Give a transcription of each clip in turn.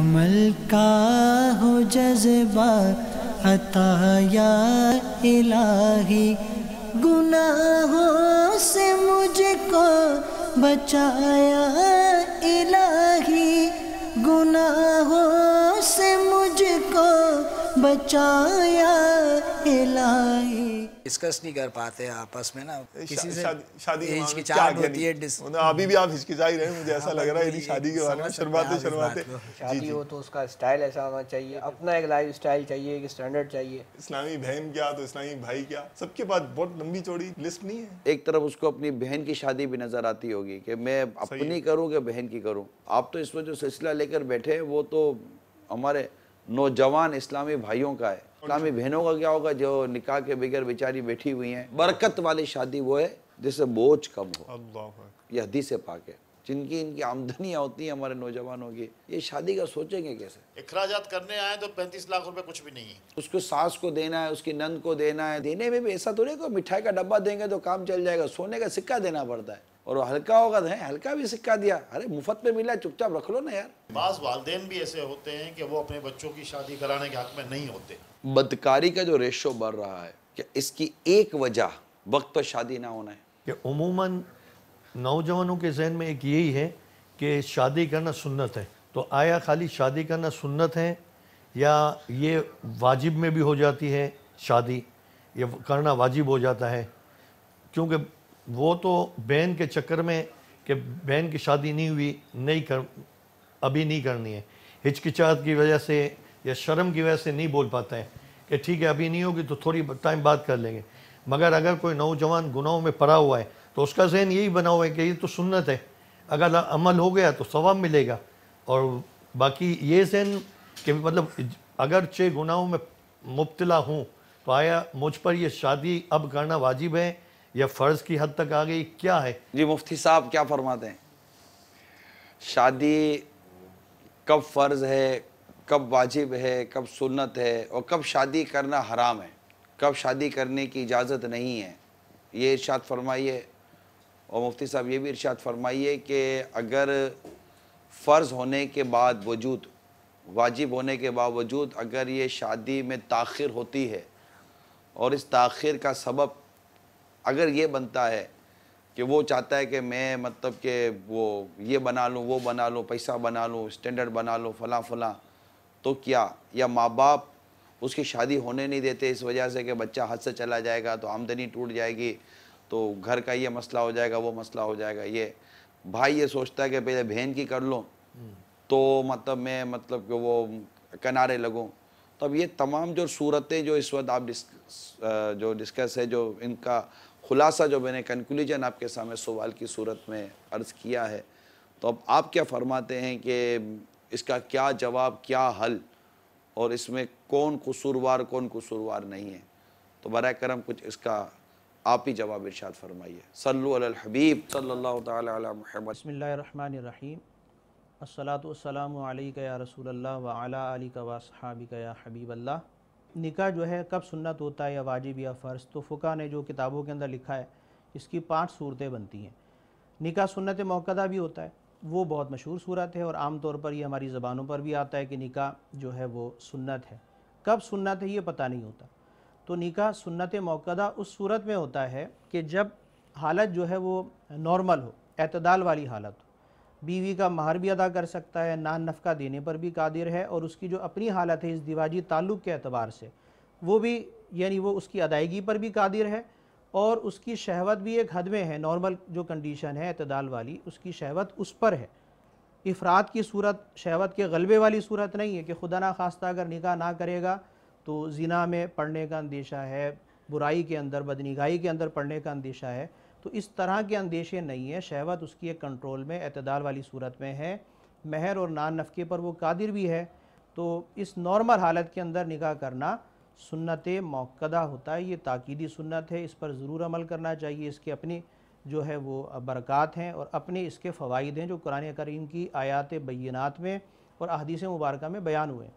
عمل کا ہو جذبہ عطا یا الہی، گناہوں سے مجھ کو بچایا الہی، گناہوں سے مجھ کو بچایا الہی۔ ڈسکس نہیں کر پاتے آپس میں نا، کسی سے شادی ہچکچاہٹ ہوتی ہے۔ ابھی بھی آپ ہچکچا ہی رہے ہیں، مجھے ایسا لگ رہا ہے شادی کے بارے میں شرماتے شرماتے۔ شادی ہو تو اس کا اسٹائل ایسا ہونا چاہیے، اپنا ایک لائف اسٹائل چاہیے، ایک اسٹینڈرڈ چاہیے۔ اسلامی بہن کیا تو اسلامی بھائی کیا، سب کے پاس بہت لمبی چوڑی لسٹ نہیں ہے۔ ایک طرف اس کو اپنی بہن کی شادی بھی نظر آتی ہوگی کہ میں اپنی کروں کہ بہن کی کروں۔ آپ تو اس میں جو سلسلہ لے کر بیٹھے ہیں وہ تو ہمارے نوجوان اسلامی بھائیوں کا ہے۔ اسلامی بہنوں کا کیا ہوگا جو نکاح کے بغیر بیچاری بیٹھی ہوئی ہیں؟ برکت والی شادی وہ ہے جس سے بوجھ کم ہو، یہ حدیث پاک ہے۔ جن کی ان کی آمدنیاں ہوتی ہیں ہمارے نوجوانوں کی، یہ شادی کا سوچیں گے کیسے؟ اخراجات کرنے آئے تو 35 لاکھ روپے کچھ بھی نہیں ہے۔ اس کو ساس کو دینا ہے، اس کی نند کو دینا ہے، دینے میں بھی ایسا تو نہیں کہ مٹھائی کا ڈبہ دیں گے تو کام چل جائے گا، سونے کا سکہ دینا پڑتا ہے، اور وہ ہلکا ہوگا تو ہلکا بھی سکہ دیا، ارے مفت میں ملا چپ چاپ رکھ لو نا یار۔ بعض والدین بھی ایسے ہوتے ہیں کہ وہ اپنے بچوں کی شادی کرانے کے حق میں نہیں ہوتے۔ بدکاری کا جو ریشو بڑھ رہا ہے کہ اس کی ایک وجہ وقت پر شادی نہ ہونا ہے۔ کہ عموماً نوجوانوں کے ذہن میں ایک یہی ہے کہ شادی کرنا سنت ہے، تو آیا خالی شادی کرنا سنت ہے یا یہ واجب میں بھی ہو جاتی ہے شادی، یہ کرنا واجب ہو جاتا ہے؟ کیونکہ وہ تو بہن کے چکر میں کہ بہن کی شادی نہیں ہوئی، ابھی نہیں کرنی ہے، ہچکچاہٹ کی وجہ سے یا شرم کی وجہ سے نہیں بول پاتا ہے کہ ٹھیک ہے ابھی نہیں ہوگی تو تھوڑی ٹائم بعد کر لیں گے۔ مگر اگر کوئی نوجوان گناہوں میں پڑا ہوا ہے تو اس کا ذہن یہی بنا ہوا ہے کہ یہ تو سنت ہے، اگر عمل ہو گیا تو ثواب ملے گا، اور باقی یہ ذہن کہ مطلب اگرچہ گناہوں میں مبتلا ہوں تو آیا مجھ پر یہ شادی اب کرنا واجب ہے یا فرض کی حد تک آ گئی، کیا ہے؟ جی مفتی صاحب کیا فرماتے ہیں؟ شادی کب فرض ہے، کب واجب ہے، کب سنت ہے، اور کب شادی کرنا حرام ہے، کب شادی کرنے کی اجازت نہیں ہے، یہ ارشاد فرمائیے۔ اور مفتی صاحب یہ بھی ارشاد فرمائیے کہ اگر فرض ہونے کے باوجود، واجب ہونے کے باوجود اگر یہ شادی میں تاخیر ہوتی ہے اور اس تاخیر کا سبب اگر یہ بنتا ہے کہ وہ چاہتا ہے کہ میں مطلب کہ وہ یہ بنا لوں، وہ بنا لوں، پیسہ بنا لوں، اسٹینڈرڈ بنا لوں، فلاں فلاں، تو کیا یا ماں باپ اس کی شادی ہونے نہیں دیتے اس وجہ سے کہ بچہ حد سے چلا جائے گا تو آمدنی ٹوٹ جائے گی، تو گھر کا یہ مسئلہ ہو جائے گا، وہ مسئلہ ہو جائے گا، یہ بھائی یہ سوچتا ہے کہ پہلے بہن کی کر لوں تو مطلب میں مطلب کہ وہ کنارے لگوں۔ تو اب یہ تمام جو صورتیں جو اس وقت آپ جو ڈسکس ہے، جو ان کا خلاصہ جو میں نے کنکلوژن آپ کے سامنے سوال کی صورت میں عرض کیا ہے، تو اب آپ کیا فرماتے ہیں کہ اس کا کیا جواب، کیا حل، اور اس میں کون قصوروار کون قصوروار نہیں ہے؟ تو برائے کرم کچھ اس کا آپ ہی جواب ارشاد فرمائیے۔ صلو علی الحبیب صلی اللہ تعالی علی محمد۔ بسم اللہ الرحمن الرحیم، الصلاۃ والسلام علیک یا رسول اللہ وعلی آلک واصحابک یا حبیب اللہ۔ نکاح جو ہے کب سنت ہوتا ہے یا واجب یا فرض، تو فقہ نے جو کتابوں کے اندر لکھا ہے اس کی 5 صورتیں بنتی ہیں۔ نکاح سنت موقدہ بھی ہوتا ہے، وہ بہت مشہور صورت ہے اور عام طور پر یہ ہماری زبانوں پر بھی آتا ہے کہ نکاح جو ہے وہ سنت ہے۔ کب سنت ہے یہ پتہ نہیں ہوتا۔ تو نکاح سنت موقدہ اس صورت میں ہوتا ہے کہ جب حالت جو ہے وہ نارمل ہو، اعتدال والی حالت ہو، بیوی کا مہر بھی ادا کر سکتا ہے، نان نفقہ دینے پر بھی قادر ہے، اور اس کی جو اپنی حالت ہے ازدواجی تعلق کے اعتبار سے وہ بھی یعنی وہ اس کی ادائیگی پر بھی قادر ہے، اور اس کی شہوت بھی ایک حد میں ہے، نارمل جو کنڈیشن ہے اعتدال والی، اس کی شہوت اس پر ہے۔ افراد کی صورت شہوت کے غلبے والی صورت نہیں ہے کہ خدا نخواستہ اگر نکاح نہ کرے گا تو زنا میں پڑنے کا اندیشہ ہے، برائی کے اندر، بدنگاہی کے اندر پڑنے کا اندیشہ ہے، تو اس طرح کے اندیشے نہیں ہیں۔ شہوت اس کی ایک کنٹرول میں اعتدال والی صورت میں ہے، مہر اور نان نفقے پر وہ قادر بھی ہے، تو اس نارمل حالت کے اندر نکاح کرنا سنت موقدہ ہوتا ہے۔ یہ تاکیدی سنت ہے، اس پر ضرور عمل کرنا چاہیے، اس کے اپنی جو ہے وہ برکات ہیں اور اپنے اس کے فوائد ہیں جو قرآن کریم کی آیات بینات میں اور احادیث مبارکہ میں بیان ہوئے۔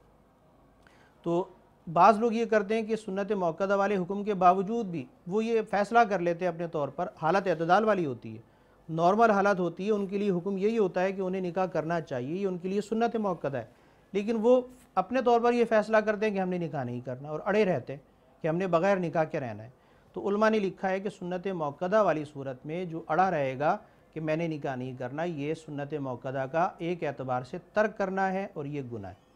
تو بعض لوگ یہ کرتے ہیں کہ سنت موقدہ والے حکم کے باوجود بھی وہ یہ فیصلہ کر لیتے ہیں اپنے طور پر، حالت اعتدال والی ہوتی ہے، نارمل حالت ہوتی ہے، ان کے لیے حکم یہی ہوتا ہے کہ انہیں نکاح کرنا چاہیے، یہ ان کے لیے سنت موقدہ ہے، لیکن وہ اپنے طور پر یہ فیصلہ کرتے ہیں کہ ہم نے نکاح نہیں کرنا اور اڑے رہتے ہیں کہ ہم نے بغیر نکاح کے رہنا ہے. تو علماء نے لکھا ہے کہ سنت موقدہ والی صورت میں جو اڑا رہے گا کہ میں نے نکاح نہیں کرنا، یہ سنت موقدہ کا ایک اعتبار سے ترک کرنا ہے اور یہ گناہ ہے.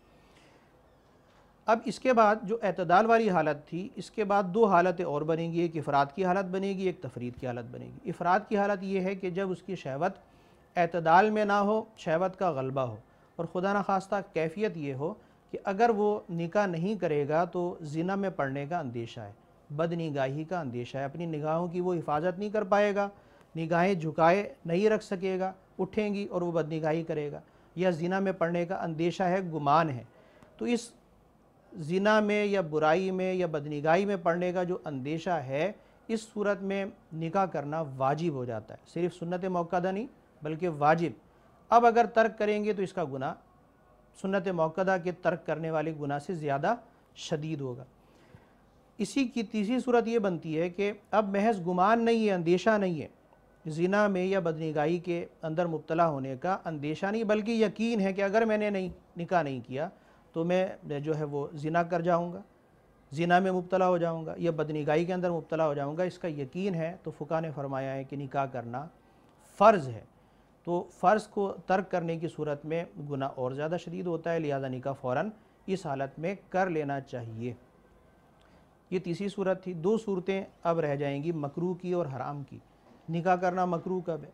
اب اس کے بعد جو اعتدال والی حالت تھی، اس کے بعد دو حالتیں اور بنیں گی، ایک افراد کی حالت بنے گی، ایک تفرید کی حالت بنے گی. افراد کی حالت یہ ہے کہ جب اس کی شہوت اعتدال میں نہ ہو، شہوت کا غلبہ ہو، اور خدا نخواستہ کیفیت یہ ہو کہ اگر وہ نکاح نہیں کرے گا تو زنا میں پڑنے کا اندیشہ ہے، بد نگاہی کا اندیشہ ہے، اپنی نگاہوں کی وہ حفاظت نہیں کر پائے گا، نگاہیں جھکائے نہیں رکھ سکے گا، اٹھیں گی اور وہ بد نگاہی کرے گا، یا زنا میں پڑنے کا اندیشہ ہے، گمان ہے. تو اس زنا میں یا برائی میں یا بدنگاہی میں پڑنے کا جو اندیشہ ہے، اس صورت میں نکاح کرنا واجب ہو جاتا ہے، صرف سنت موقدہ نہیں بلکہ واجب. اب اگر ترک کریں گے تو اس کا گناہ سنت موقدہ کے ترک کرنے والے گناہ سے زیادہ شدید ہوگا. اسی کی تیسری صورت یہ بنتی ہے کہ اب محض گمان نہیں ہے، اندیشہ نہیں ہے، زنا میں یا بدنگاہی کے اندر مبتلا ہونے کا اندیشہ نہیں، بلکہ یقین ہے کہ اگر میں نے نکاح نہیں کیا تو میں جو ہے وہ زنا کر جاؤں گا، زنا میں مبتلا ہو جاؤں گا یا بدنگاہی کے اندر مبتلا ہو جاؤں گا، اس کا یقین ہے. تو فقہا نے فرمایا ہے کہ نکاح کرنا فرض ہے. تو فرض کو ترک کرنے کی صورت میں گناہ اور زیادہ شدید ہوتا ہے، لہذا نکاح فوراً اس حالت میں کر لینا چاہیے. یہ تیسری صورت تھی. دو صورتیں اب رہ جائیں گی، مکروہ کی اور حرام کی. نکاح کرنا مکروہ کب ہے،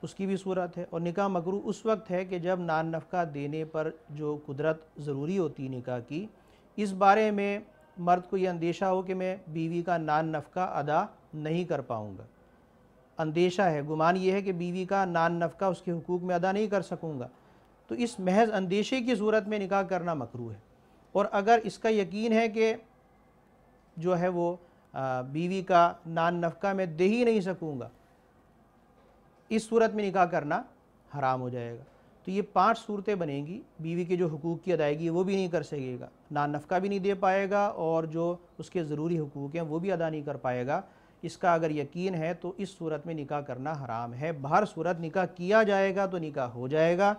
اس کی بھی صورت ہے. اور نکاح مکروہ اس وقت ہے کہ جب نان نفقہ دینے پر جو قدرت ضروری ہوتی نکاح کی، اس بارے میں مرد کو یہ اندیشہ ہو کہ میں بیوی کا نان نفقہ ادا نہیں کر پاؤں گا. اندیشہ ہے، گمان یہ ہے کہ بیوی کا نان نفقہ اس کے حقوق میں ادا نہیں کر سکوں گا. تو اس محض اندیشے کی صورت میں نکاح کرنا مکروہ ہے. اور اگر اس کا یقین ہے کہ جو ہے وہ بیوی کا نان نفقہ میں دے ہی نہیں سکوں گا، اس صورت میں نکاح کرنا حرام ہو جائے گا. تو یہ 5 صورتیں بنیں گی. بیوی کے جو حقوق کی ادائیگی وہ بھی نہیں کر سکے گا، نان نفقہ بھی نہیں دے پائے گا، اور جو اس کے ضروری حقوق ہیں وہ بھی ادا نہیں کر پائے گا. اس کا اگر یقین ہے تو اس صورت میں نکاح کرنا حرام ہے. بہر صورت نکاح کیا جائے گا تو نکاح ہو جائے گا،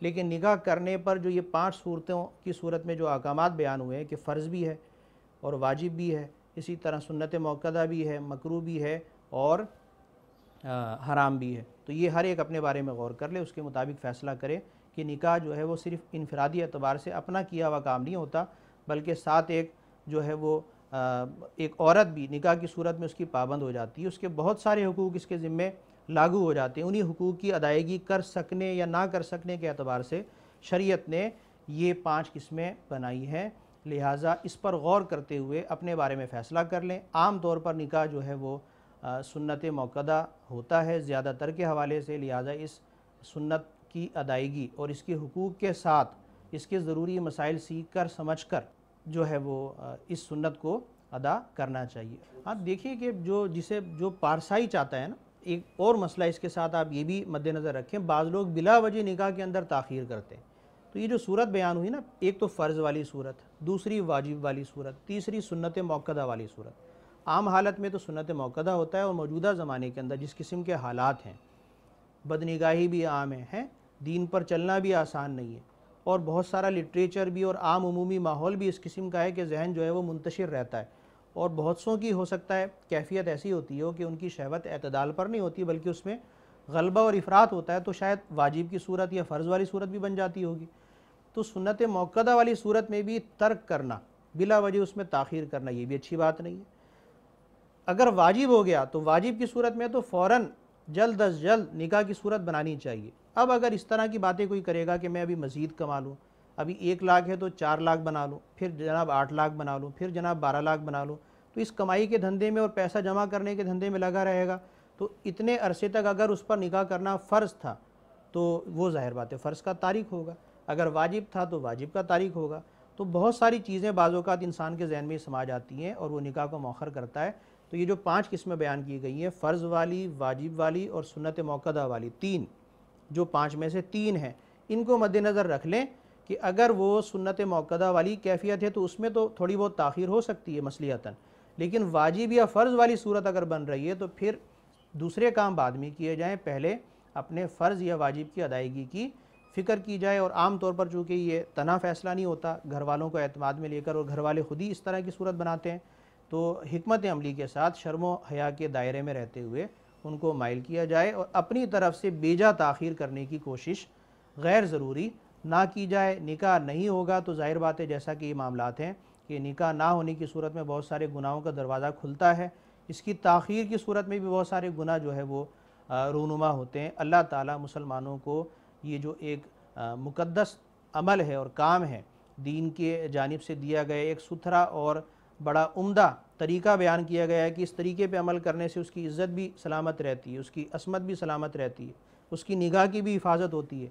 لیکن نکاح کرنے پر جو یہ 5 صورتوں کی صورت میں جو احکامات بیان ہوئے ہیں کہ فرض بھی ہے اور واجب بھی ہے، اسی طرح سنت موقدہ بھی ہے، مکروہ بھی ہے اور حرام بھی ہے. تو یہ ہر ایک اپنے بارے میں غور کر لے، اس کے مطابق فیصلہ کرے کہ نکاح جو ہے وہ صرف انفرادی اعتبار سے اپنا کیا ہوا کام نہیں ہوتا، بلکہ ساتھ ایک جو ہے وہ ایک عورت بھی نکاح کی صورت میں اس کی پابند ہو جاتی ہے، اس کے بہت سارے حقوق اس کے ذمے لاگو ہو جاتے ہیں. انہی حقوق کی ادائیگی کر سکنے یا نہ کر سکنے کے اعتبار سے شریعت نے یہ 5 قسمیں بنائی ہیں. لہٰذا اس پر غور کرتے ہوئے اپنے بارے میں فیصلہ کر لیں. عام طور پر نکاح جو ہے وہ سنت موقدہ ہوتا ہے زیادہ تر کے حوالے سے، لہٰذا اس سنت کی ادائیگی اور اس کے حقوق کے ساتھ اس کے ضروری مسائل سیکھ کر سمجھ کر جو ہے وہ اس سنت کو ادا کرنا چاہیے. آپ دیکھیں کہ جو پارسائی چاہتا ہے نا، ایک اور مسئلہ اس کے ساتھ آپ یہ بھی مد نظر رکھیں، بعض لوگ بلا وجہ نکاح کے اندر تاخیر کرتے ہیں. تو یہ جو صورت بیان ہوئی نا، ایک تو فرض والی صورت، دوسری واجب والی صورت، تیسری سنت موقدہ والی صورت. عام حالت میں تو سنت موقدہ ہوتا ہے، اور موجودہ زمانے کے اندر جس قسم کے حالات ہیں، بدنگاہی بھی عام ہے، دین پر چلنا بھی آسان نہیں ہے، اور بہت سارا لٹریچر بھی اور عام عمومی ماحول بھی اس قسم کا ہے کہ ذہن جو ہے وہ منتشر رہتا ہے. اور بہت سوں کی ہو سکتا ہے کیفیت ایسی ہوتی ہو کہ ان کی شہوت اعتدال پر نہیں ہوتی بلکہ اس میں غلبہ اور افراط ہوتا ہے، تو شاید واجب کی صورت یا فرض والی صورت بھی بن جاتی ہوگی. تو سنت موقدہ والی صورت میں بھی ترک کرنا، بلا وجہ اس میں تاخیر کرنا، یہ بھی اچھی بات نہیں ہے. اگر واجب ہو گیا تو واجب کی صورت میں تو فوراً جلد از جلد نکاح کی صورت بنانی چاہیے. اب اگر اس طرح کی باتیں کوئی کرے گا کہ میں ابھی مزید کما لوں، ابھی 1 لاکھ ہے تو 4 لاکھ بنا لوں، پھر جناب 8 لاکھ بنا لوں، پھر جناب 12 لاکھ بنا لوں، تو اس کمائی کے دھندے میں اور پیسہ جمع کرنے کے دھندے میں لگا رہے گا. تو اتنے عرصے تک اگر اس پر نکاح کرنا فرض تھا تو وہ ظاہر بات ہے فرض کا تارک ہوگا، اگر واجب تھا تو واجب کا تارک ہوگا. تو بہت ساری چیزیں بعض اوقات انسان کے ذہن میں سما جاتی ہیں اور وہ نکاح کو مؤخر کرتا ہے. تو یہ جو 5 قسمیں بیان کی گئی ہیں، فرض والی، واجب والی اور سنت موقدہ والی، 3 جو 5 میں سے 3 ہیں، ان کو مد نظر رکھ لیں کہ اگر وہ سنت موقدہ والی کیفیت ہے تو اس میں تو تھوڑی بہت تاخیر ہو سکتی ہے مصلحتاً، لیکن واجب یا فرض والی صورت اگر بن رہی ہے تو پھر دوسرے کام بعد میں کیے جائیں، پہلے اپنے فرض یا واجب کی ادائیگی کی فکر کی جائے، اور عام طور پر چونکہ یہ تنہا فیصلہ نہیں ہوتا، گھر والوں کو اعتماد میں لے کر، اور گھر والے خود ہی اس طرح کی صورت بناتے ہیں، تو حکمت عملی کے ساتھ شرم و حیا کے دائرے میں رہتے ہوئے ان کو مائل کیا جائے، اور اپنی طرف سے بیجا تاخیر کرنے کی کوشش غیر ضروری نہ کی جائے۔ نکاح نہیں ہوگا تو ظاہر بات ہے جیسا کہ یہ معاملات ہیں کہ نکاح نہ ہونے کی صورت میں بہت سارے گناہوں کا دروازہ کھلتا ہے، اس کی تاخیر کی صورت میں بھی بہت سارے گناہ جو ہے وہ رونما ہوتے ہیں۔ اللہ تعالیٰ مسلمانوں کو یہ جو ایک مقدس عمل ہے اور کام ہے، دین کے جانب سے دیا گیا ایک ستھرا اور بڑا عمدہ طریقہ بیان کیا گیا ہے کہ اس طریقے پہ عمل کرنے سے اس کی عزت بھی سلامت رہتی ہے، اس کی عصمت بھی سلامت رہتی ہے، اس کی نگاہ کی بھی حفاظت ہوتی ہے،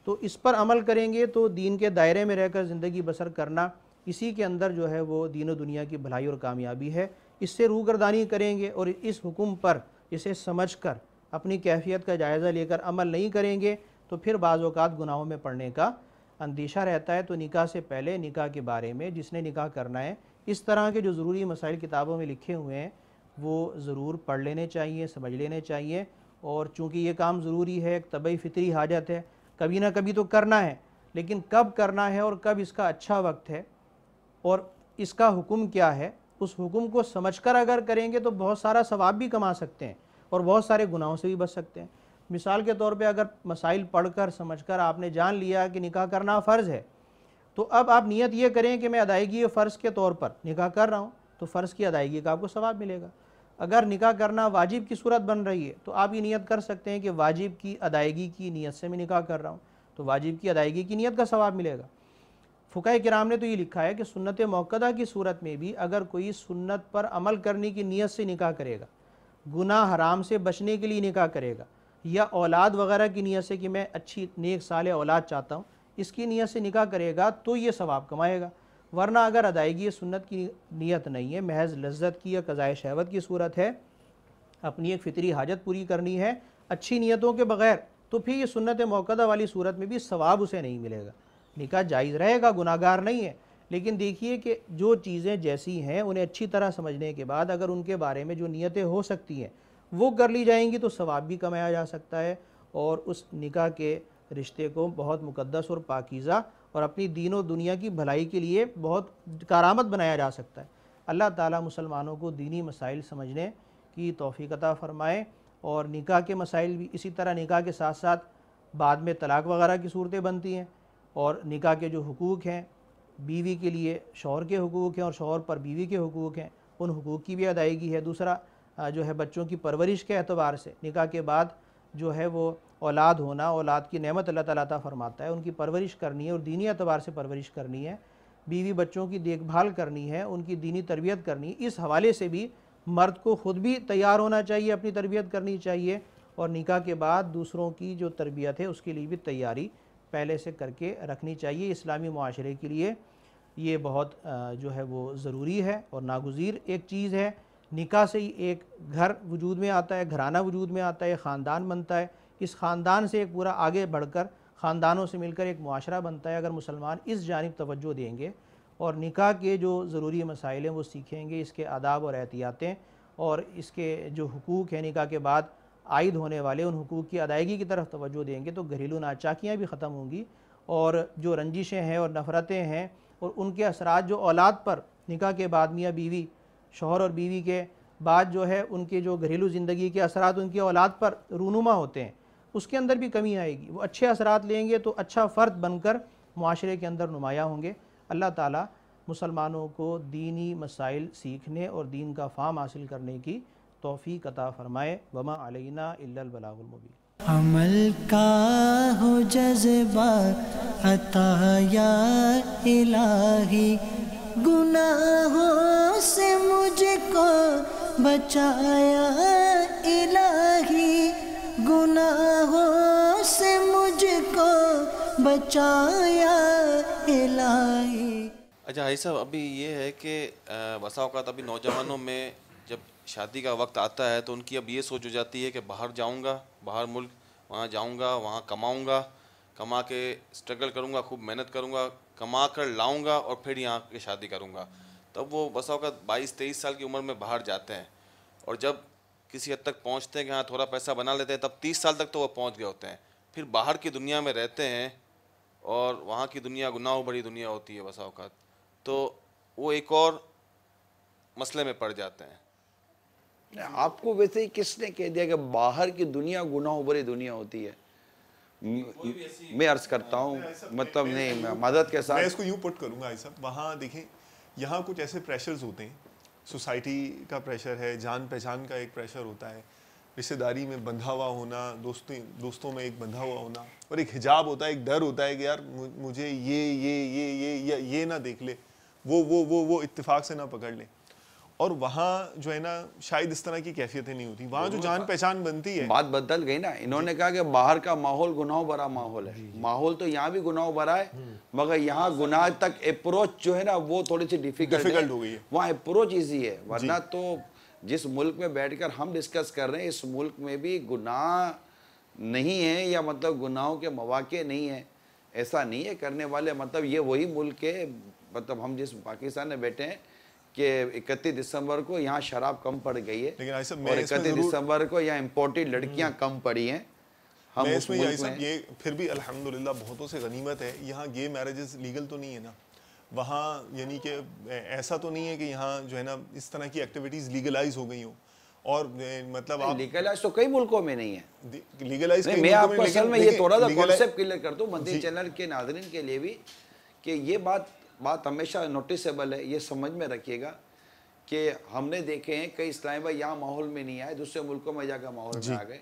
تو اس پر عمل کریں گے تو دین کے دائرے میں رہ کر زندگی بسر کرنا، اسی کے اندر جو ہے وہ دین و دنیا کی بھلائی اور کامیابی ہے۔ اس سے روگردانی کریں گے اور اس حکم پر اسے سمجھ کر اپنی کیفیت کا جائزہ لے کر عمل نہیں کریں گے تو پھر بعض اوقات گناہوں میں پڑنے کا اندیشہ رہتا ہے۔ تو نکاح سے پہلے نکاح کے بارے میں جس نے نکاح کرنا ہے، اس طرح کے جو ضروری مسائل کتابوں میں لکھے ہوئے ہیں وہ ضرور پڑھ لینے چاہیے، سمجھ لینے چاہیے، اور چونکہ یہ کام ضروری ہے، ایک طبعی فطری حاجت ہے، کبھی نہ کبھی تو کرنا ہے، لیکن کب کرنا ہے اور کب اس کا اچھا وقت ہے اور اس کا حکم کیا ہے، اس حکم کو سمجھ کر اگر کریں گے تو بہت سارا ثواب بھی کما سکتے ہیں اور بہت سارے گناہوں سے بھی بچ سکتے ہیں۔ مثال کے طور پہ اگر مسائل پڑھ کر سمجھ کر آپ نے جان لیا کہ نکاح کرنا فرض ہے، تو اب آپ نیت یہ کریں کہ میں ادائیگی فرض کے طور پر نکاح کر رہا ہوں، تو فرض کی ادائیگی کا آپ کو ثواب ملے گا۔ اگر نکاح کرنا واجب کی صورت بن رہی ہے تو آپ یہ نیت کر سکتے ہیں کہ واجب کی ادائیگی کی نیت سے میں نکاح کر رہا ہوں، تو واجب کی ادائیگی کی نیت کا ثواب ملے گا۔ فقہاء کرام نے تو یہ لکھا ہے کہ سنت موقدہ کی صورت میں بھی اگر کوئی سنت پر عمل کرنے کی نیت سے نکاح کرے گا، گناہ حرام سے بچنے کے لیے نکاح کرے گا، یا اولاد وغیرہ کی نیت سے کہ میں اچھی نیک صالح اولاد چاہتا ہوں، اس کی نیت سے نکاح کرے گا تو یہ ثواب کمائے گا۔ ورنہ اگر ادائیگی سنت کی نیت نہیں ہے، محض لذت کی یا قضاء شہوت کی صورت ہے، اپنی ایک فطری حاجت پوری کرنی ہے اچھی نیتوں کے بغیر، تو پھر یہ سنت موقدہ والی صورت میں بھی ثواب اسے نہیں ملے گا۔ نکاح جائز رہے گا، گناہ گار نہیں ہے، لیکن دیکھیے کہ جو چیزیں جیسی ہیں انہیں اچھی طرح سمجھنے کے بعد اگر ان کے بارے میں جو نیتیں ہو سکتی ہیں وہ کر لی جائیں گی تو ثواب بھی کمایا جا سکتا ہے، اور اس نکاح کے رشتے کو بہت مقدس اور پاکیزہ اور اپنی دین و دنیا کی بھلائی کے لیے بہت کارآمد بنایا جا سکتا ہے۔ اللہ تعالیٰ مسلمانوں کو دینی مسائل سمجھنے کی توفیق عطا فرمائے، اور نکاح کے مسائل بھی اسی طرح، نکاح کے ساتھ ساتھ بعد میں طلاق وغیرہ کی صورتیں بنتی ہیں، اور نکاح کے جو حقوق ہیں، بیوی کے لیے شوہر کے حقوق ہیں اور شوہر پر بیوی کے حقوق ہیں، ان حقوق کی بھی ادائیگی ہے۔ دوسرا جو ہے بچوں کی پرورش کے اعتبار سے نکاح کے بعد جو ہے وہ اولاد ہونا، اولاد کی نعمت اللہ تعالیٰ عطا فرماتا ہے، ان کی پرورش کرنی ہے اور دینی اعتبار سے پرورش کرنی ہے، بیوی بچوں کی دیکھ بھال کرنی ہے، ان کی دینی تربیت کرنی ہے۔ اس حوالے سے بھی مرد کو خود بھی تیار ہونا چاہیے، اپنی تربیت کرنی چاہیے، اور نکاح کے بعد دوسروں کی جو تربیت ہے اس کے لیے بھی تیاری پہلے سے کر کے رکھنی چاہیے۔ اسلامی معاشرے کے لیے یہ بہت جو ہے وہ ضروری ہے اور ناگزیر ایک چیز ہے۔ نکاح سے ہی ایک گھر وجود میں آتا ہے، گھرانہ وجود میں آتا ہے، خاندان بنتا ہے، اس خاندان سے ایک پورا آگے بڑھ کر خاندانوں سے مل کر ایک معاشرہ بنتا ہے۔ اگر مسلمان اس جانب توجہ دیں گے اور نکاح کے جو ضروری مسائل ہیں وہ سیکھیں گے، اس کے آداب اور احتیاطیں اور اس کے جو حقوق ہیں نکاح کے بعد عائد ہونے والے ان حقوق کی ادائیگی کی طرف توجہ دیں گے، تو گھریلو ناچاکیاں بھی ختم ہوں گی، اور جو رنجشیں ہیں اور نفرتیں ہیں اور ان کے اثرات جو اولاد پر نکاح کے بعد میاں بیوی، شوہر اور بیوی کے بعد جو ہے ان کے جو گھریلو زندگی کے اثرات ان کی اولاد پر رونما ہوتے ہیں، اس کے اندر بھی کمی آئے گی۔ وہ اچھے اثرات لیں گے تو اچھا فرد بن کر معاشرے کے اندر نمایاں ہوں گے۔ اللہ تعالیٰ مسلمانوں کو دینی مسائل سیکھنے اور دین کا فہم حاصل کرنے کی توفیق عطا فرمائے۔ وما علینا الا البلاغ المبین۔ عمل کا ہو جذبہ عطا یا الہی، گناہوں سے مجھ کو بچایا الہی، گناہوں سے مجھ کو بچایا الہی۔ اچھا حاجی صاحب، ابھی یہ ہے کہ بسا اوقات ابھی نوجوانوں میں جب شادی کا وقت آتا ہے تو ان کی اب یہ سوچ ہو جاتی ہے کہ باہر جاؤں گا، باہر ملک وہاں جاؤں گا، وہاں کماؤں گا، کما کے اسٹرگل کروں گا، خوب محنت کروں گا، کما کر لاؤں گا اور پھر یہاں کے شادی کروں گا۔ تب وہ بسا اوقات 22-23 سال کی عمر میں باہر جاتے ہیں، اور جب کسی حد تک پہنچتے ہیں کہ ہاں تھوڑا پیسہ بنا لیتے ہیں، تب 30 سال تک تو وہ پہنچ گئے ہوتے ہیں۔ پھر باہر کی دنیا میں رہتے ہیں اور وہاں کی دنیا گناہوں بڑی دنیا ہوتی ہے بسا اوقات، تو وہ ایک اور مسئلے میں پڑ جاتے ہیں۔ آپ کو ویسے ہی کس نے کہہ دیا کہ باہر کی دنیا گناہوں بری دنیا ہوتی ہے؟ میں عرض کرتا ہوں مطلب نہیں مدد کے ساتھ میں اس کو یوں پٹ کروں گا بھائی صاحب، وہاں دیکھیں یہاں کچھ ایسے پریشرز ہوتے ہیں، سوسائٹی کا پریشر ہے، جان پہچان کا ایک پریشر ہوتا ہے، رشتہ داری میں بندھا ہوا ہونا، دوستوں میں ایک بندھا ہوا ہونا، اور ایک حجاب ہوتا ہے، ایک ڈر ہوتا ہے کہ یار مجھے یہ نہ دیکھ لے، وہ اتفاق سے نہ پکڑ لے۔ اور وہاں جو ہے نا شاید اس طرح کی کیفیتیں نہیں ہوتی، وہاں جو جان پہچان بنتی ہے۔ بات بدل گئی نا، انہوں نے کہا کہ باہر کا ماحول گناہوں بھرا ماحول ہے، ماحول تو یہاں بھی گناہوں بھرا ہے، مگر یہاں گناہ تک اپروچ جو ہے نا وہ تھوڑی سی ڈیفیکلٹ ہو گئی ہے، وہاں اپروچ ایزی ہے، ورنہ تو جس ملک میں بیٹھ کر ہم ڈسکس کر رہے ہیں اس ملک میں بھی گناہ نہیں ہے، یا مطلب گناہوں کے مواقع نہیں ہیں، ایسا نہیں ہے کرنے والے، مطلب یہ وہی ملک ہے، مطلب ہم جس پاکستان میں بیٹھے ہیں کہ 31 دسمبر کو یہاں شراب کم پڑ گئی ہے، اور 31 دسمبر کو یہاں امپورٹڈ لڑکیاں کم پڑی ہیں۔ میں اس میں یہ پھر بھی الحمدللہ بہتوں سے غنیمت ہے، یہاں گے میرجز لیگل تو نہیں ہے نا وہاں، یعنی کہ ایسا تو نہیں ہے کہ یہاں جو ہے نا اس طرح کی ایکٹیویٹیز لیگلائز ہو گئی ہوں، اور مطلب لیگلائز تو کئی ملکوں میں نہیں ہے، لیگلائز میں آپ کو اصل میں یہ تھوڑا سا کانسیپٹ کلیئر کرتا ہوں مدنی چینل کے ناظرین کے لیے بھی، کہ یہ بات ہمیشہ نوٹیسیبل ہے، یہ سمجھ میں رکھیے گا کہ ہم نے دیکھے ہیں کئی اسلامی بھائی یہاں ماحول میں نہیں آئے، دوسرے ملکوں میں جا کر ماحول میں آ گئے،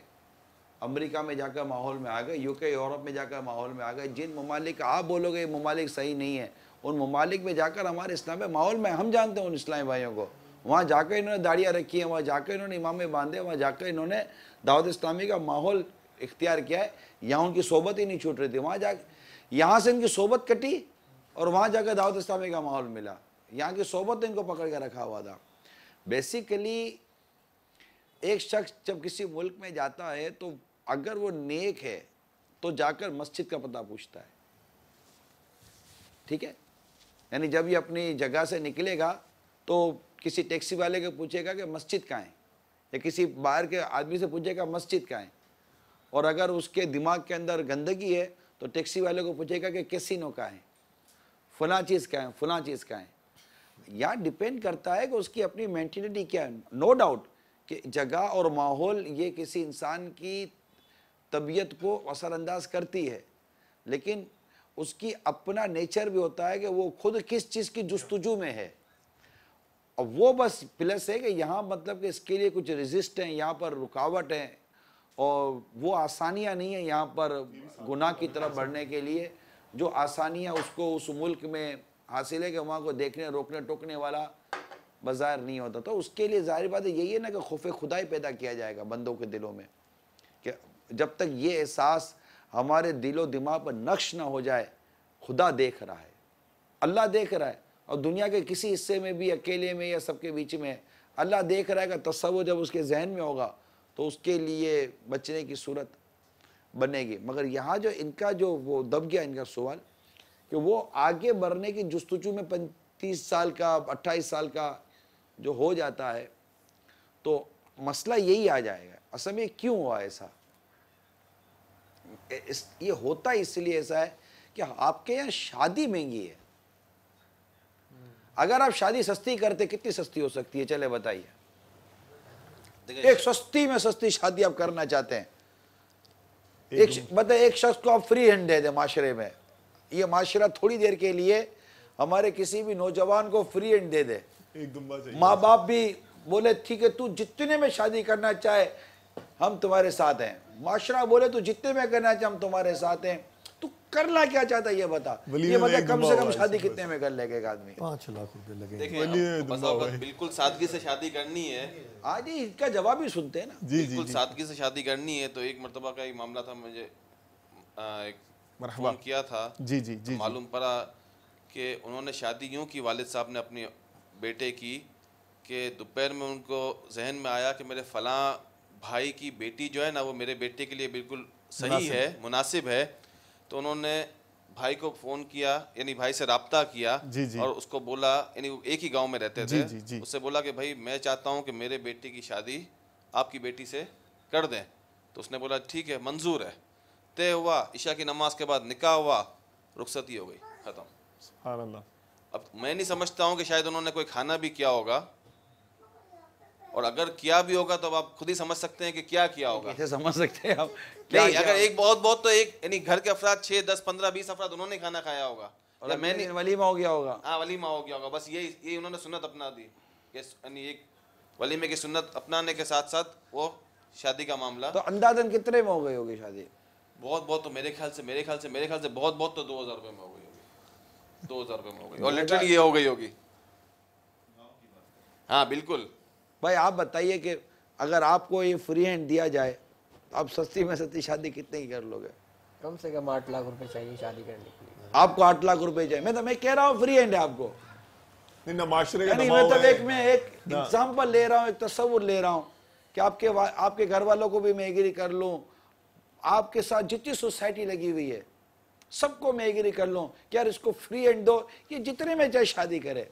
امریکہ میں جا کر ماحول میں آ گئے، UK یورپ میں جا کر ماحول میں آ گئے، جن ممالک آپ بولو گے یہ ممالک صحیح نہیں ہے، ان ممالک میں جا کر ہمارے اسلامی ماحول میں ہم جانتے ہیں ان اسلامی بھائیوں کو، وہاں جا کر انہوں نے داڑیاں رکھی ہیں، وہاں جا کر انہوں نے امامے باندھے، وہاں جا کر انہوں نے دعوت اسلامی کا ماحول اختیار کیا ہے، یہاں ان کی صحبت ہی نہیں چھوٹ رہی تھی، وہاں جا یہاں سے ان کی صحبت کٹی اور وہاں جا کر دعوت اسلامی کا ماحول ملا، یہاں کی صحبت ان کو پکڑ کے رکھا ہوا تھا۔ بیسیکلی ایک شخص جب کسی ملک میں جاتا ہے تو اگر وہ نیک ہے تو جا کر مسجد کا پتہ پوچھتا ہے، ٹھیک ہے، یعنی جب یہ اپنی جگہ سے نکلے گا تو کسی ٹیکسی والے کو پوچھے گا کہ مسجد کہاں ہے، یا کسی باہر کے آدمی سے پوچھے گا مسجد کہاں ہے، اور اگر اس کے دماغ کے اندر گندگی ہے تو ٹیکسی والے کو پوچھے گا کہ کیسینو کہاں ہے، فلاں چیز کہاں ہے، فلاں چیز کہاں ہے۔ یہاں ڈیپینڈ کرتا ہے کہ اس کی اپنی مینٹلٹی کیا ہے، نو ڈاؤٹ کہ جگہ اور ماحول یہ کسی انسان کی طبیعت کو اثر انداز کرتی ہے، لیکن اس کی اپنا نیچر بھی ہوتا ہے کہ وہ خود کس چیز کی جستجو میں ہے، اور وہ بس پلس ہے کہ یہاں مطلب کہ اس کے لیے کچھ ریزسٹ ہیں، یہاں پر رکاوٹ ہیں، اور وہ آسانیاں نہیں ہیں یہاں پر گناہ کی طرف بڑھنے کے لیے، جو آسانیاں اس کو اس ملک میں حاصل ہے کہ وہاں کو دیکھنے روکنے ٹوکنے والا بظاہر نہیں ہوتا، تو اس کے لیے ظاہر بات ہے یہی ہے نا کہ خوف خدائی پیدا کیا جائے گا بندوں کے دلوں میں، کہ جب تک یہ احساس ہمارے دل و دماغ پر نقش نہ ہو جائے خدا دیکھ رہا ہے، اللہ دیکھ رہا ہے، اور دنیا کے کسی حصے میں بھی اکیلے میں یا سب کے بیچ میں اللہ دیکھ رہا ہے کا تصور جب اس کے ذہن میں ہوگا تو اس کے لیے بچنے کی صورت بنے گی۔ مگر یہاں جو ان کا جو وہ دب گیا ان کا سوال کہ وہ آگے بڑھنے کی جستجو میں 35 سال کا 28 سال کا جو ہو جاتا ہے تو مسئلہ یہی آ جائے گا، اصل میں کیوں ہوا ایسا؟ یہ ہوتا اس لیے ایسا ہے کہ آپ کے یہاں شادی مہنگی ہے، اگر آپ شادی سستی کرتے کتنی سستی ہو سکتی ہے چلے بتائیے، ایک سستی میں سستی شادی آپ کرنا چاہتے ہیں، ایک شخص کو آپ فری ہینڈ دے دیں معاشرے میں، یہ معاشرہ تھوڑی دیر کے لیے ہمارے کسی بھی نوجوان کو فری ہینڈ دے دے، ماں باپ بھی بولے ٹھیک ہے تو جتنے میں شادی کرنا چاہے ہم تمہارے ساتھ ہیں، معاشرہ بولے تو جتنے میں کرنا چاہے ہم تمہارے ساتھ ہیں، تو کرنا کیا چاہتا ہے یہ بتا کم سے کم شادی کتنے میں کر لے گا ایک آدمی؟ 5 لاکھ روپے لگے۔ دیکھیں بالکل سادگی سے شادی کرنی ہے، آج ہی ان کا جواب ہی سنتے ہیں نا، بالکل سادگی سے شادی کرنی ہے تو ایک مرتبہ کا ایک معاملہ تھا، مجھے ایک فون کیا تھا، معلوم پڑا کہ انہوں نے شادی یوں کی والد صاحب نے اپنے بیٹے کی کہ دوپہر میں ان کو ذہن میں آیا کہ میرے فلاں بھائی کی بیٹی جو ہے نا وہ میرے بیٹے کے لیے بالکل صحیح ہے، مناسب ہے، تو انہوں نے بھائی کو فون کیا، یعنی بھائی سے رابطہ کیا اور اس کو بولا، یعنی وہ ایک ہی گاؤں میں رہتے تھے، اس سے بولا کہ بھائی میں چاہتا ہوں کہ میرے بیٹے کی شادی آپ کی بیٹی سے کر دیں، تو اس نے بولا ٹھیک ہے منظور ہے، طے ہوا، عشاء کی نماز کے بعد نکاح ہوا، رخصتی ہو گئی, ختم. سبحان اللہ. اب میں نہیں سمجھتا ہوں کہ شاید انہوں نے کوئی کھانا بھی کیا ہوگا, اور اگر کیا بھی ہوگا تو آپ خود ہی سمجھ سکتے ہیں کہ کیا ہوگا. کیسے سمجھ سکتے ہیں آپ؟ نہیں, اگر ایک بہت تو ایک یعنی گھر کے افراد 6, 10, 15, 20 افراد انہوں نے کھانا کھایا ہوگا, یا میں نے ولیمہ ہو گیا ہوگا. ہاں ولیمہ ہو گیا ہوگا. بس یہی انہوں نے سنت اپنا دی کہ یعنی ایک ولیمے کی سنت اپنانے کے ساتھ ساتھ وہ شادی کا معاملہ. تو اندازاً کتنے میں ہو گئی ہوگی شادی؟ بہت تو میرے خیال سے بہت تو 2000 روپے میں ہو گئی ہوگی. 2000 روپے میں ہو گئی, اور لٹرلی یہ ہو گئی ہوگی. ہاں بالکل. بھائی آپ بتائیے کہ اگر آپ کو یہ فری ہینڈ دیا جائے تو آپ سستی میں سستی شادی کتنے کی کر لو گے؟ کم سے کم 8 لاکھ روپے چاہیے شادی کرنے کے لیے. آپ کو 8 لاکھ روپے چاہیے. میں کہہ رہا ہوں فری ہینڈ ہے آپ کو. یعنی میں ایک ایگزامپل لے رہا ہوں, ایک تصور لے رہا ہوں کہ آپ کے گھر والوں کو بھی میں ایگری کر لوں, آپ کے ساتھ جتنی سوسائٹی لگی ہوئی ہے سب کو میں ایگری کر لوں کہ یار اس کو فری ہینڈ دو, یہ جتنے میں چاہے شادی کرے.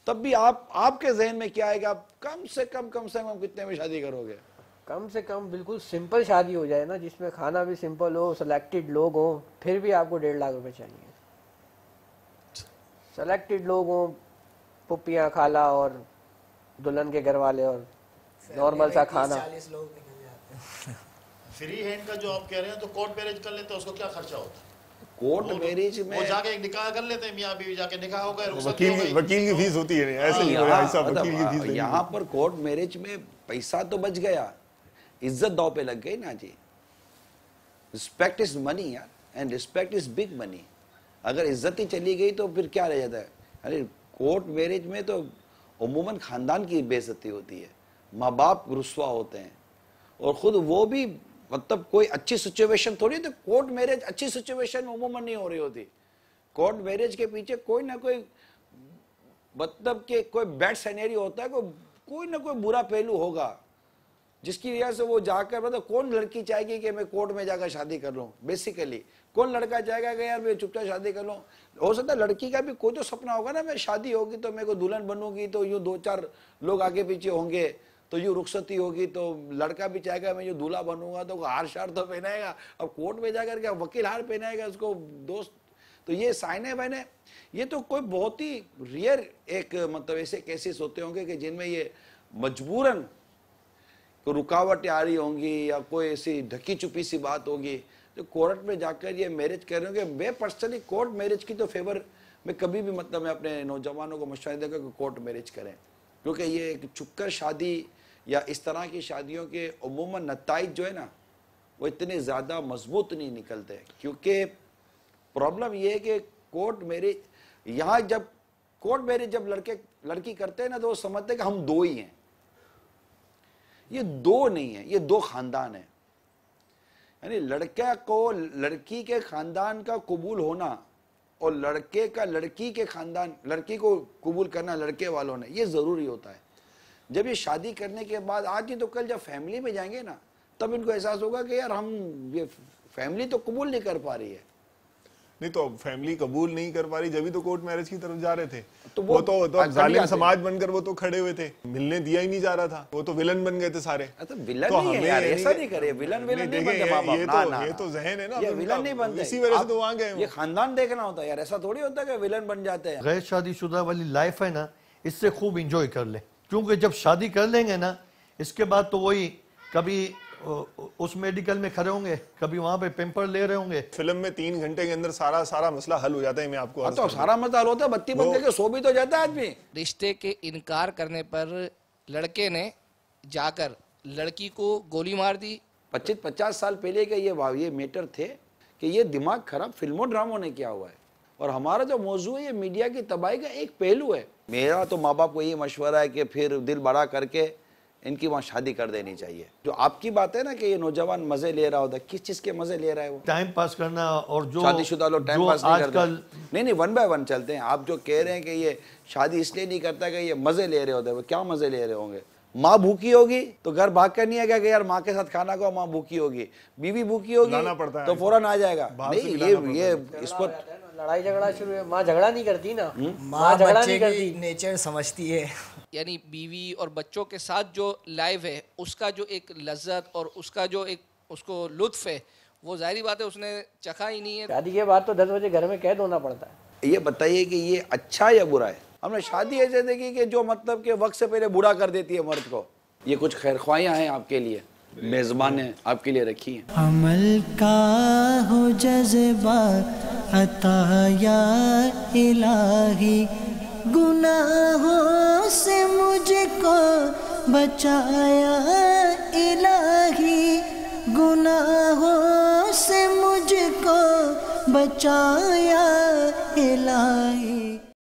تب بھی آپ کے ذہن میں کیا ہے کہ آپ کم سے کم کتنے میں شادی کرو گے؟ کم سے کم بالکل سمپل شادی ہو جائے نا, جس میں کھانا بھی سمپل ہو, سلیکٹڈ لوگ ہوں, پھر بھی آپ کو 1.5 لاکھ روپے چاہیے. سلیکٹڈ لوگ ہوں, پھپھیاں, خالہ اور دلہن کے گھر والے, اور نارمل سا کھانا. 40 لوگ نکل جاتے ہیں. فری ہینڈ کا جو آپ کہہ رہے ہیں تو کورٹ میرج کر لیتے ہیں, اس کو کیا خرچہ ہوتا ہے؟ کورٹ میرج میں وہ جا کے ایک نکاح کر لیتے ہیں, میاں بیوی جا کے نکاح ہو گئے, وکیل کی فیس ہوتی ہے ایسے ہی بھائی صاحب, وکیل کی فیس. یہاں پر کورٹ میرج میں پیسہ تو بچ گیا, عزت داؤ پہ لگ گئی نا جی. رسپیکٹ از منی یار, اینڈ رسپیکٹ از بگ منی. اگر عزت ہی چلی گئی تو پھر کیا رہ جاتا ہے؟ ارے کورٹ میرج میں تو عموماً خاندان کی بے عزتی ہوتی ہے, ماں باپ رسوا ہوتے ہیں, اور خود وہ بھی مطلب کوئی اچھی سچویشن تھوڑی. تو کورٹ میرج اچھی سچویشن عموماً نہیں ہو رہی ہوتی. کورٹ میرج کے پیچھے کوئی نہ کوئی مطلب کہ کوئی بیڈ سینیریو ہوتا ہے, کوئی نہ کوئی برا پہلو ہوگا جس کی وجہ سے وہ جا کر مطلب کون لڑکی چاہے گی کہ میں کورٹ میں جا کر شادی کر لوں؟ بیسیکلی کون لڑکا چاہے گا کہ یار میں چپ چاپ شادی کر لوں؟ ہو سکتا ہے لڑکی کا بھی کوئی تو سپنا ہوگا نا, میں شادی ہوگی تو میرے کو دلہن بنوں گی تو یوں 2-4 لوگ آگے پیچھے ہوں گے, تو یوں رخصتی ہوگی, تو لڑکا بھی چاہے گا میں جو دولہا بنوں گا تو ہار شار تو پہنائے گا. اب کورٹ میں جا کر کے وکیل ہار پہنائے گا اس کو دوست. تو یہ سائنے بہنے, یہ تو کوئی بہت ہی ریئر ایک مطلب ایسے کیسز ہوتے ہوں گے کہ جن میں یہ مجبوراً کوئی رکاوٹیں آ رہی ہوں گی, یا کوئی ایسی ڈھکی چھپی سی بات ہوگی جو کورٹ میں جا کر یہ میرج کر رہے ہوں گے. میں پرسنلی کورٹ میرج کی تو فیور میں کبھی بھی مطلب میں اپنے نوجوانوں کو مشورہ دے گا کہ کورٹ میرج کریں, کیونکہ یہ ایک چھپ کر شادی یا اس طرح کی شادیوں کے عموماً نتائج جو ہے نا وہ اتنے زیادہ مضبوط نہیں نکلتے. کیونکہ پرابلم یہ ہے کہ کورٹ میرج یہاں جب کورٹ میرج جب لڑکی کرتے ہیں نا تو وہ سمجھتے ہیں کہ ہم 2 ہی ہیں. یہ 2 نہیں ہیں, یہ 2 خاندان ہیں. یعنی لڑکے کو لڑکی کے خاندان کا قبول ہونا اور لڑکے کا لڑکی کے خاندان, لڑکی کو قبول کرنا لڑکے والوں نے, یہ ضروری ہوتا ہے. جب یہ شادی کرنے کے بعد آج نہیں تو کل جب فیملی میں جائیں گے نا تب ان کو احساس ہوگا کہ یار ہم یہ فیملی تو قبول نہیں کر پا رہی ہے. نہیں تو فیملی قبول نہیں کر پا رہی, جبھی تو کورٹ میرج کی طرف جا رہے تھے. تو وہ تو ظالم سماج بن کر وہ تو کھڑے ہوئے تھے, ملنے دیا ہی نہیں جا رہا تھا, وہ تو ولن بن گئے تھے سارے. ولن نہیں ہے یار, ایسا نہیں کرے, ولن نہیں بنتے ماں باپ. یہ تو ذہن ہے نا, یہ ولن نہیں بنتے, اسی وجہ سے تو وہاں گئے. یہ خاندان دیکھنا ہوتا ہے یار, ایسا تھوڑی ہوتا ہے کہ ولن بن جاتے ہیں. غیر شادی شدہ والی لائف ہے نا, اس سے خوب انجوائے کر لیں, کیونکہ جب شادی کر لیں گے نا اس کے بعد تو وہی کبھی اس میڈیکل میں کھڑے ہوں گے, کبھی وہاں پہ پیمپر لے رہے ہوں گے. فلم میں 3 گھنٹے کے اندر سارا مسئلہ حل ہو جاتا ہے. میں آپ کو تو سارا مسئلہ حل ہوتا ہے, بتی بند کر کے سو بھی تو جاتا ہے آدمی. رشتے کے انکار کرنے پر لڑکے نے جا کر لڑکی کو گولی مار دی. 25-50 سال پہلے کا یہ میٹر تھے کہ یہ دماغ خراب فلموں ڈراموں نے کیا ہوا ہے, اور ہمارا جو موضوع ہے یہ میڈیا کی تباہی کا ایک پہلو ہے. میرا تو ماں باپ کو یہ مشورہ ہے کہ پھر دل بڑا کر کے ان کی وہاں شادی کر دینی چاہیے. جو آپ کی بات ہے نا کہ یہ نوجوان مزے لے رہا ہوتا ہے, کس چیز کے مزے لے رہا ہے وہ؟ ٹائم پاس کرنا. اور جو شادی شدہ لوگ ٹائم پاس نہیں کرتے. نہیں 1 by 1 چلتے ہیں. آپ جو کہہ رہے ہیں کہ یہ شادی اس لیے نہیں کرتا کہ یہ مزے لے رہے ہوتے ہیں, وہ کیا مزے لے رہے ہوں گے؟ ماں بھوکی ہوگی تو گھر بھاگ کر نہیں آئے گا کہ یار ماں کے ساتھ کھانا کھاؤ, ماں بھوکی ہوگی, بیوی بھوکی ہوگی تو فوراً آ جائے گا. نہیں یہ اس کو لڑائی جھگڑا شروع ہے, ماں جھگڑا نہیں کرتی نا, ماں بچے کی نیچر سمجھتی ہے. یعنی بیوی اور بچوں کے ساتھ جو لائف ہے اس کا جو ایک لذت اور اس کا جو ایک اس کو لطف ہے وہ ظاہری بات ہے اس نے چکھا ہی نہیں ہے. شادی کے بعد تو 10 بجے گھر میں قید ہونا پڑتا ہے. یہ بتائیے کہ یہ اچھا یا برا ہے؟ ہم نے شادی ایسے دیکھی کہ جو مطلب کہ وقت سے پہلے بوڑھا کر دیتی ہے مرد کو. یہ کچھ خیر خواہیاں ہیں آپ کے لیے، میزبان نے آپ کے لیے رکھی ہیں. عمل کا ہو جذبہ عطا یا الہی، گناہوں سے مجھ کو بچایا الہی، گناہوں سے مجھ کو بچایا الہی.